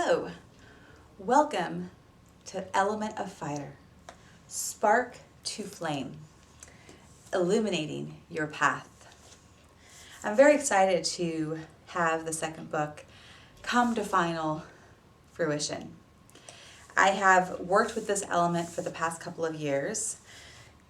Hello, welcome to Element of Fire, Spark to Flame, illuminating your path. I'm very excited to have the second book come to final fruition. I have worked with this element for the past couple of years,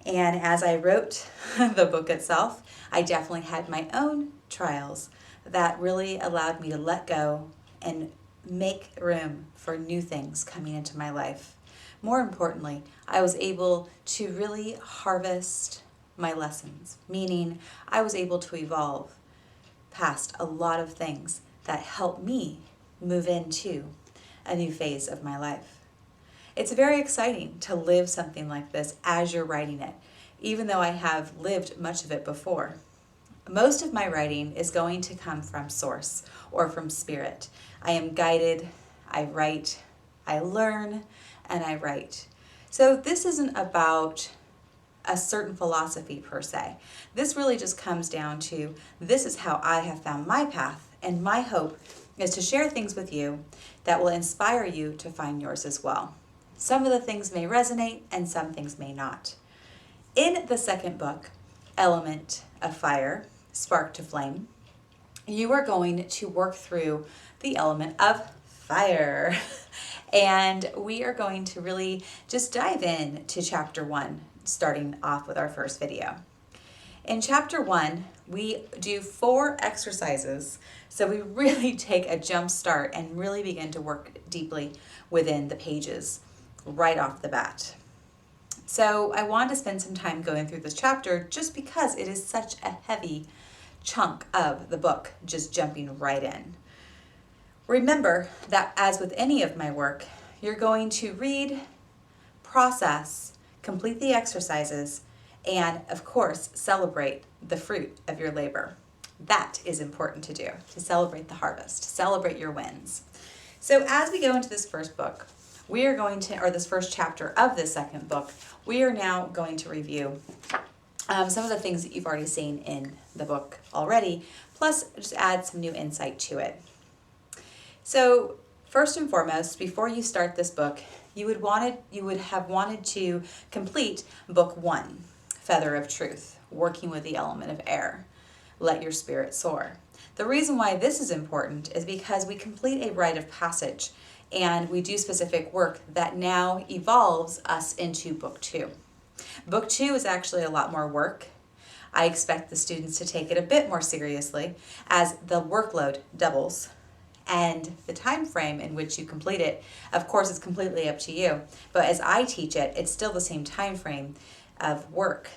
and as I wrote the book itself, I definitely had my own trials that really allowed me to let go and make room for new things coming into my life. More importantly, I was able to really harvest my lessons, meaning I was able to evolve past a lot of things that helped me move into a new phase of my life. It's very exciting to live something like this as you're writing it, even though I have lived much of it before. Most of my writing is going to come from source or from spirit. I am guided, I write, I learn, and I write. So this isn't about a certain philosophy per se. This really just comes down to this is how I have found my path, and my hope is to share things with you that will inspire you to find yours as well. Some of the things may resonate and some things may not. In the second book, Element of Fire, Spark to Flame, you are going to work through the element of fire. And we are going to really just dive in to chapter 1, starting off with our first video. In chapter 1, we do 4 exercises, so we really take a jump start and really begin to work deeply within the pages right off the bat. So I wanted to spend some time going through this chapter just because it is such a heavy chunk of the book, just jumping right in. Remember that as with any of my work, you're going to read, process, complete the exercises, and of course, celebrate the fruit of your labor. That is important to do, to celebrate the harvest, to celebrate your wins. So as we go into this first book, we are going to, or this first chapter of this second book, we are now going to review some of the things that you've already seen in the book already, plus just add some new insight to it. So first and foremost, before you start this book, you would have wanted to complete book 1, Feather of Truth, working with the element of air. Let your spirit soar. The reason why this is important is because we complete a rite of passage and we do specific work that now evolves us into book 2. Book 2 is actually a lot more work. I expect the students to take it a bit more seriously as the workload doubles. And the time frame in which you complete it, of course, is completely up to you. But as I teach it, it's still the same time frame of work.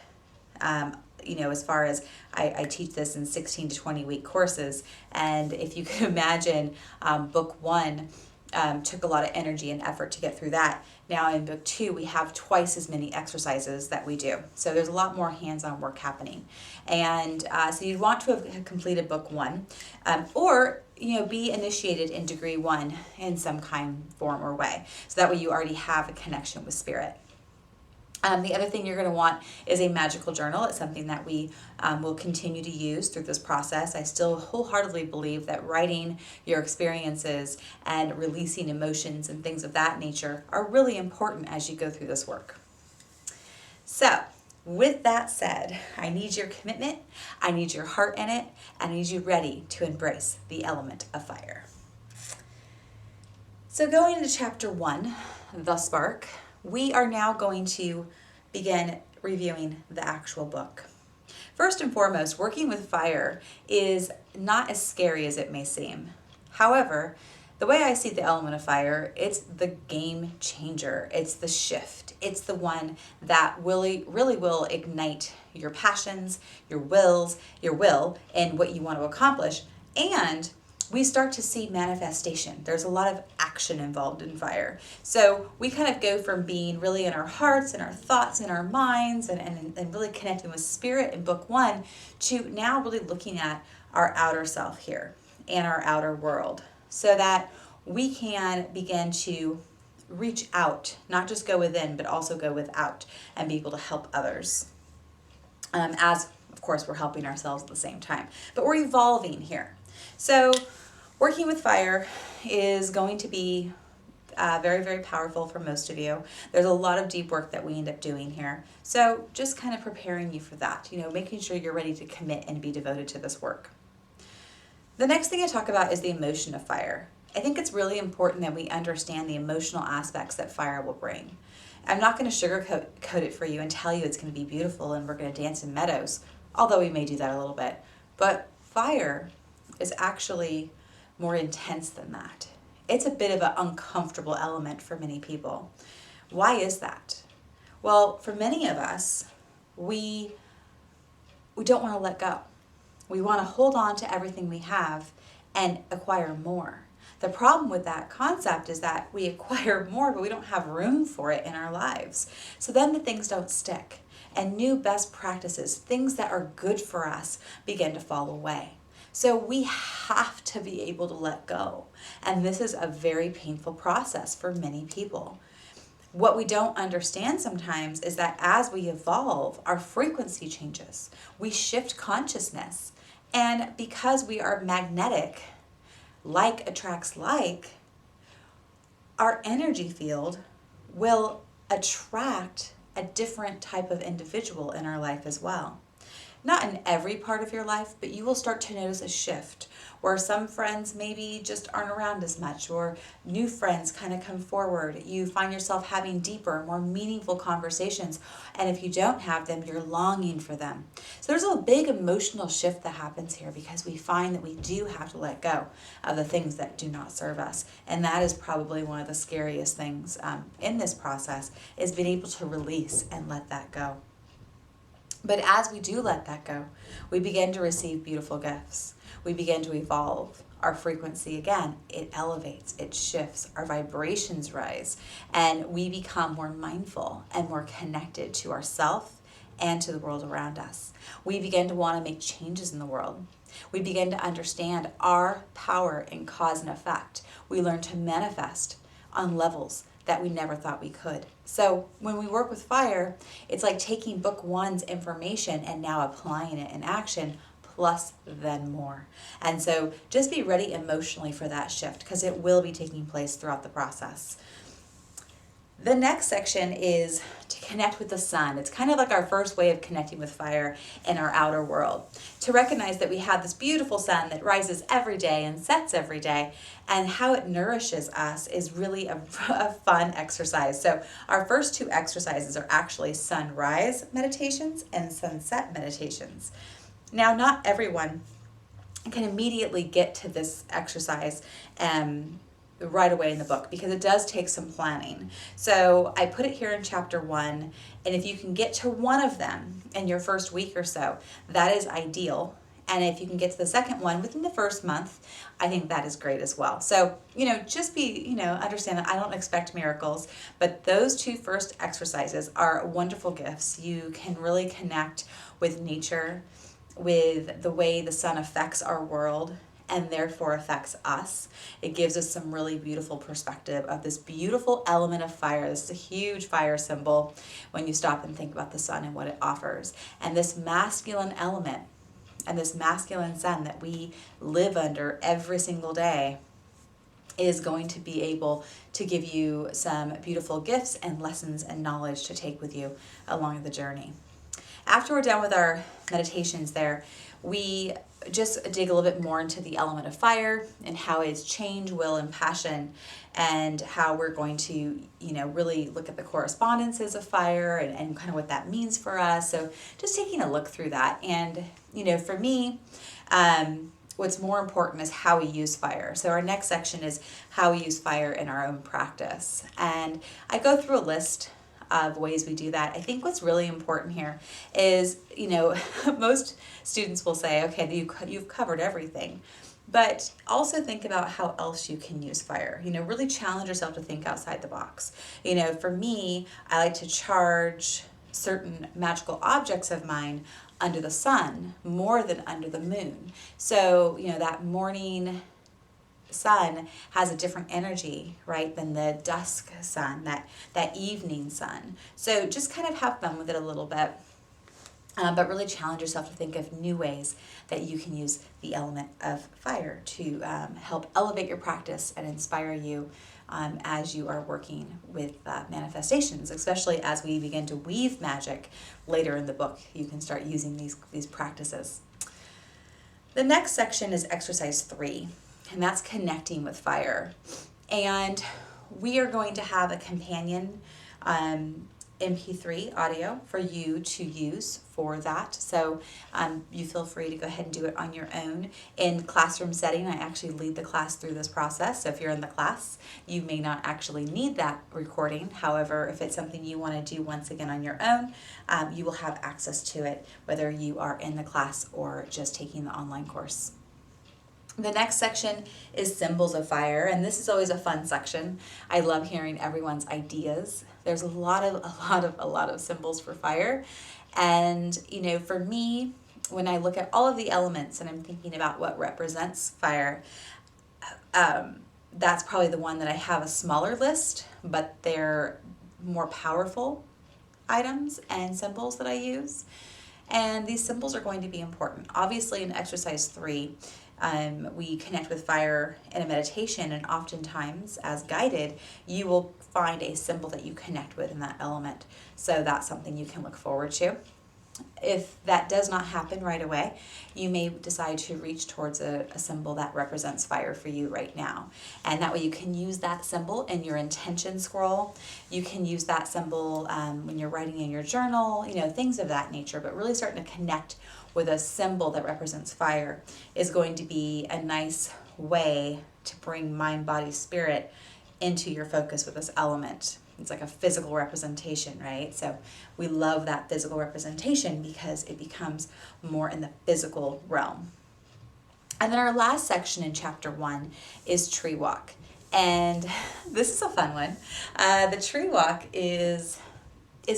As far as I teach this in 16 to 20 week courses. And if you can imagine, book 1 took a lot of energy and effort to get through that. Now in book 2, we have twice as many exercises that we do. So there's a lot more hands-on work happening. And so you'd want to have completed book 1 or be initiated in degree 1 in some kind, form, or way. So that way you already have a connection with spirit. The other thing you're going to want is a magical journal. It's something that we will continue to use through this process. I still wholeheartedly believe that writing your experiences and releasing emotions and things of that nature are really important as you go through this work. So, with that said, I need your commitment, I need your heart in it, and I need you ready to embrace the element of fire. So going into chapter 1, The Spark, we are now going to begin reviewing the actual book. First and foremost, working with fire is not as scary as it may seem. However, the way I see the element of fire, it's the game changer. It's the shift. It's the one that really will ignite your passions, your will, and what you want to accomplish. And we start to see manifestation. There's a lot of action involved in fire. So we kind of go from being really in our hearts and our thoughts and our minds and really connecting with spirit in book 1 to now really looking at our outer self here and our outer world so that we can begin to reach out, not just go within, but also go without and be able to help others. As, of course, we're helping ourselves at the same time. But we're evolving here. So working with fire is going to be very, very powerful for most of you. There's a lot of deep work that we end up doing here. So just kind of preparing you for that, making sure you're ready to commit and be devoted to this work. The next thing I talk about is the emotion of fire. I think it's really important that we understand the emotional aspects that fire will bring. I'm not going to sugarcoat it for you and tell you it's going to be beautiful and we're going to dance in meadows, although we may do that a little bit. But fire is actually more intense than that. It's a bit of an uncomfortable element for many people. Why is that? Well, for many of us, we don't want to let go. We want to hold on to everything we have and acquire more. The problem with that concept is that we acquire more, but we don't have room for it in our lives. So then the things don't stick, and new best practices, things that are good for us, begin to fall away. So we have to be able to let go. And this is a very painful process for many people. What we don't understand sometimes is that as we evolve, our frequency changes. We shift consciousness. And because we are magnetic, like attracts like, our energy field will attract a different type of individual in our life as well. Not in every part of your life, but you will start to notice a shift where some friends maybe just aren't around as much, or new friends kind of come forward. You find yourself having deeper, more meaningful conversations. And if you don't have them, you're longing for them. So there's a big emotional shift that happens here because we find that we do have to let go of the things that do not serve us. And that is probably one of the scariest things in this process, is being able to release and let that go. But as we do let that go, we begin to receive beautiful gifts. We begin to evolve. Our frequency, again, it elevates, it shifts, our vibrations rise, and we become more mindful and more connected to ourselves and to the world around us. We begin to want to make changes in the world. We begin to understand our power in cause and effect. We learn to manifest on levels that we never thought we could. So when we work with fire, it's like taking book one's information and now applying it in action, plus then more. And so just be ready emotionally for that shift, because it will be taking place throughout the process. The next section is to connect with the sun. It's kind of like our first way of connecting with fire in our outer world. To recognize that we have this beautiful sun that rises every day and sets every day, and how it nourishes us is really a fun exercise. So our first two exercises are actually sunrise meditations and sunset meditations. Now, not everyone can immediately get to this exercise right away in the book, because it does take some planning. So I put it here in chapter 1, and if you can get to one of them in your first week or so, that is ideal. And if you can get to the second one within the first month, I think that is great as well. So, just be, understand that I don't expect miracles, but those two first exercises are wonderful gifts. You can really connect with nature, with the way the sun affects our world, and therefore affects us. It gives us some really beautiful perspective of this beautiful element of fire. This is a huge fire symbol when you stop and think about the sun and what it offers. And this masculine element and this masculine sun that we live under every single day is going to be able to give you some beautiful gifts and lessons and knowledge to take with you along the journey. After we're done with our meditations there, we just dig a little bit more into the element of fire and how it's change, will, and passion, and how we're going to, really look at the correspondences of fire and kind of what that means for us. So just taking a look through that. And, for me, what's more important is how we use fire. So our next section is how we use fire in our own practice. And I go through a list of ways we do that. I think what's really important here is, most students will say, okay, you've covered everything, but also think about how else you can use fire. Really challenge yourself to think outside the box. For me, I like to charge certain magical objects of mine under the sun more than under the moon. So, that morning sun has a different energy, right, than the dusk sun, that evening sun. So just kind of have fun with it a little bit. But really challenge yourself to think of new ways that you can use the element of fire to help elevate your practice and inspire you as you are working with manifestations, especially as we begin to weave magic later in the book. You can start using these practices. The next section is exercise 3, and that's connecting with fire. And we are going to have a companion MP3 audio for you to use for that. So you feel free to go ahead and do it on your own. In classroom setting, I actually lead the class through this process. So if you're in the class, you may not actually need that recording. However, if it's something you want to do once again on your own, you will have access to it, whether you are in the class or just taking the online course. The next section is symbols of fire, and this is always a fun section. I love hearing everyone's ideas. There's a lot of symbols for fire. And, for me, when I look at all of the elements and I'm thinking about what represents fire, that's probably the one that I have a smaller list, but they're more powerful items and symbols that I use. And these symbols are going to be important. Obviously, in exercise 3, we connect with fire in a meditation, and oftentimes, as guided, you will find a symbol that you connect with in that element. So that's something you can look forward to. If that does not happen right away, you may decide to reach towards a symbol that represents fire for you right now. And that way you can use that symbol in your intention scroll. You can use that symbol when you're writing in your journal, things of that nature. But really starting to connect with a symbol that represents fire is going to be a nice way to bring mind, body, spirit into your focus with this element. It's like a physical representation, right? So we love that physical representation because it becomes more in the physical realm. And then our last section in chapter 1 is tree walk. And this is a fun one. The tree walk is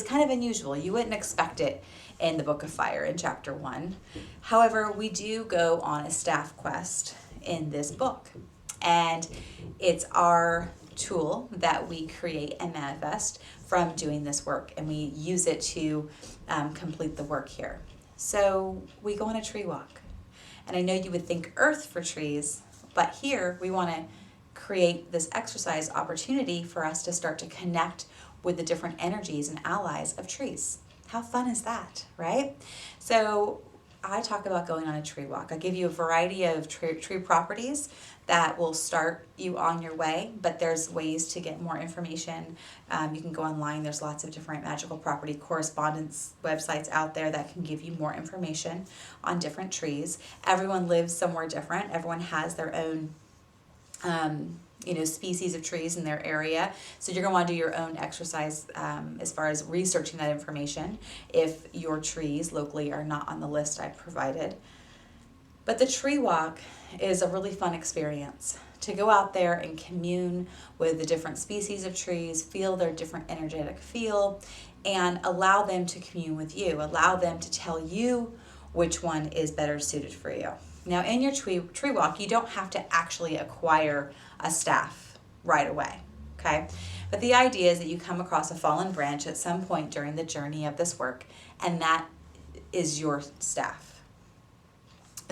kind of unusual. You wouldn't expect it in the Book of Fire in chapter 1. However, we do go on a staff quest in this book. And it's our tool that we create and manifest from doing this work, and we use it to complete the work here. So we go on a tree walk, and I know you would think earth for trees, but here we want to create this exercise opportunity for us to start to connect with the different energies and allies of trees. How fun is that, right? So I talk about going on a tree walk. I give you a variety of tree properties that will start you on your way, but there's ways to get more information. You can go online. There's lots of different magical property correspondence websites out there that can give you more information on different trees. Everyone lives somewhere different. Everyone has their own species of trees in their area. So you're going to want to do your own exercise as far as researching that information if your trees locally are not on the list I provided. But the tree walk is a really fun experience to go out there and commune with the different species of trees, feel their different energetic feel, and allow them to commune with you. Allow them to tell you which one is better suited for you. Now, in your tree walk, you don't have to actually acquire a staff right away, okay? But the idea is that you come across a fallen branch at some point during the journey of this work, and that is your staff.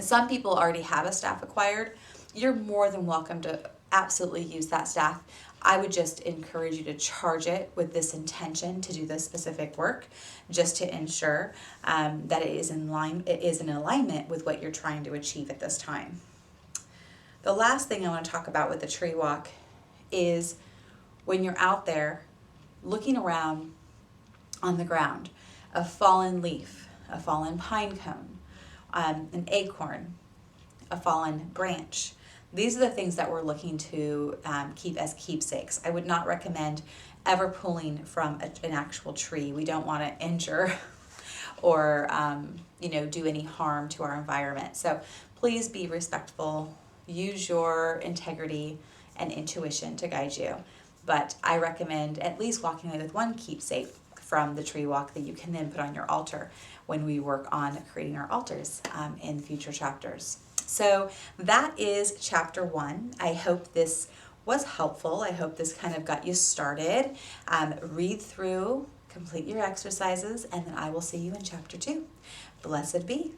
Some people already have a staff acquired. You're more than welcome to absolutely use that staff. I would just encourage you to charge it with this intention to do this specific work, just to ensure that it is in alignment with what you're trying to achieve at this time. The last thing I want to talk about with the tree walk is when you're out there looking around on the ground, a fallen leaf, a fallen pine cone, an acorn, a fallen branch. These are the things that we're looking to keep as keepsakes. I would not recommend ever pulling from an actual tree. We don't want to injure or do any harm to our environment. So please be respectful. Use your integrity and intuition to guide you. But I recommend at least walking away with one keepsake from the tree walk that you can then put on your altar when we work on creating our altars in future chapters. So that is chapter 1. I hope this was helpful. I hope this kind of got you started. Read through, complete your exercises, and then I will see you in chapter 2. Blessed be.